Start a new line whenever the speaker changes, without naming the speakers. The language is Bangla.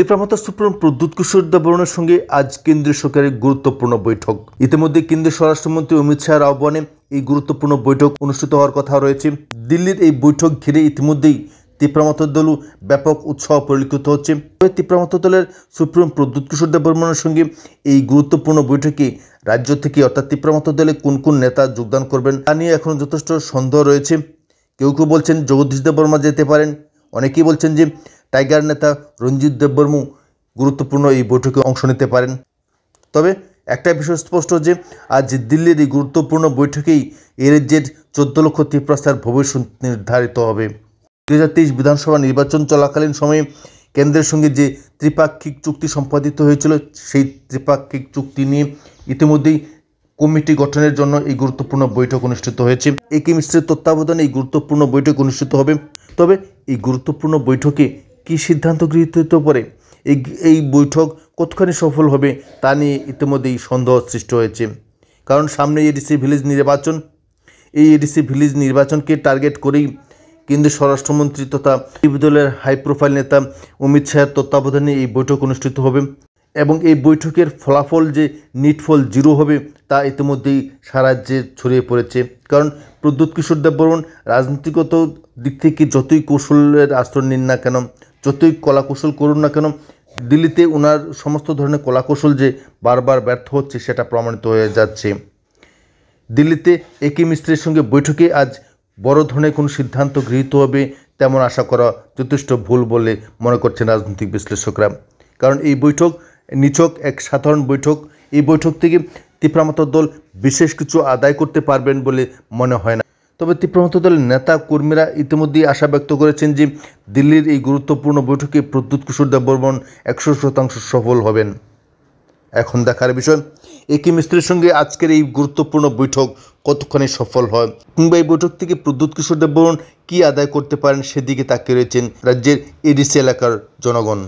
তীব্রমাত্রা সুপ্রিম প্রদ্যুৎ কিশোর দেববর্মনের সঙ্গে আজ কেন্দ্রীয় সরকারের গুরুত্বপূর্ণ বৈঠক। ইতিমধ্যে কেন্দ্রীয় স্বরাষ্ট্রমন্ত্রী অমিত শাহের আহ্বানে এই গুরুত্বপূর্ণ বৈঠক অনুষ্ঠিত হওয়ার কথা রয়েছে। দিল্লির এই বৈঠক ঘিরে ইতিমধ্যেই তীব্রমাত্রা দলও ব্যাপক উৎসাহ পরিলক্ষিত হচ্ছে। তীব্রমাত্রা দলের সুপ্রিম প্রদ্যুৎ কিশোর দেববর্মনের সঙ্গে এই গুরুত্বপূর্ণ বৈঠকে রাজ্য থেকে অর্থাৎ তীব্রমাত্রা দলে কোন কোন নেতা যোগদান করবেন তা নিয়ে এখন যথেষ্ট সন্দেহ রয়েছে। কেউ কেউ বলছেন জগদীশ দেববর্মা যেতে পারেন, অনেকেই বলছেন যে টাইগার নেতা রঞ্জিত দেববর্মা গুরুত্বপূর্ণ এই বৈঠকে অংশ নিতে পারেন। তবে একটা বিষয় স্পষ্ট যে আজ দিল্লির এই গুরুত্বপূর্ণ বৈঠকেই এ রাজ্যের 14 লক্ষ তীব্রস্থার ভবিষ্যৎ নির্ধারিত হবে। 2023 বিধানসভা নির্বাচন চলাকালীন সময়ে কেন্দ্রের সঙ্গে যে ত্রিপাক্ষিক চুক্তি সম্পাদিত হয়েছিল, সেই ত্রিপাক্ষিক চুক্তি নিয়ে ইতিমধ্যেই কমিটি গঠনের জন্য এই গুরুত্বপূর্ণ বৈঠক অনুষ্ঠিত হয়েছে। একে মিশ্রের তত্ত্বাবধানে এই গুরুত্বপূর্ণ বৈঠক অনুষ্ঠিত হবে। তবে এই গুরুত্বপূর্ণ বৈঠকে কী সিদ্ধান্ত গৃহীত হতে পারে, এই বৈঠক কতখানি সফল হবে তা নিয়ে ইতিমধ্যেই সন্দেহ সৃষ্টি হয়েছে। কারণ সামনে এডিসি ভিলেজ নির্বাচন, এই এডিসি ভিলেজ নির্বাচনকে টার্গেট করেই কেন্দ্রীয় স্বরাষ্ট্রমন্ত্রী তথা দলের হাই প্রোফাইল নেতা অমিত শাহের তত্ত্বাবধানে এই বৈঠক অনুষ্ঠিত হবে এবং এই বৈঠকের ফলাফল যে নিটফল 0 হবে তা ইতিমধ্যেই সারা রাজ্যে ছড়িয়ে পড়েছে। কারণ প্রদ্যুৎ কিশোর দেববর্মন রাজনীতিগত দিক থেকে যতই কৌশলের আশ্রয় নিন না কেন, যতই কলাকৌশল করুন না কেন, দিল্লিতে ওনার সমস্ত ধরনের কলাকৌশল যে বারবার ব্যর্থ হচ্ছে সেটা প্রমাণিত হয়ে যাচ্ছে। দিল্লিতে একে মিশ্রের সঙ্গে বৈঠকে আজ বড় ধরনের কোনো সিদ্ধান্ত গৃহীত হবে তেমন আশা করা যথেষ্ট ভুল বলে মনে করছেন রাজনৈতিক বিশ্লেষকরা। কারণ এই বৈঠক নিছক এক সাধারণ বৈঠক। এই বৈঠক থেকে তীব্রমাত্রা দল বিশেষ কিছু আদায় করতে পারবেন বলে মনে হয় না। তবে তীব্রমাত্রা দলের নেতা কর্মীরা ইতিমধ্যেই আশা ব্যক্ত করেছেন যে দিল্লির এই গুরুত্বপূর্ণ বৈঠকে প্রদ্যুৎ কিশোর দেববর্মন 100% সফল হবেন। এখন দেখার বিষয় একে মিশ্রের সঙ্গে আজকের এই গুরুত্বপূর্ণ বৈঠক কতখানি সফল হয়, কিংবা এই বৈঠক থেকে প্রদ্যুৎ কিশোর দেববর্মন কী আদায় করতে পারেন সেদিকে তাকিয়ে রয়েছেন রাজ্যের এডিসি এলাকার জনগণ।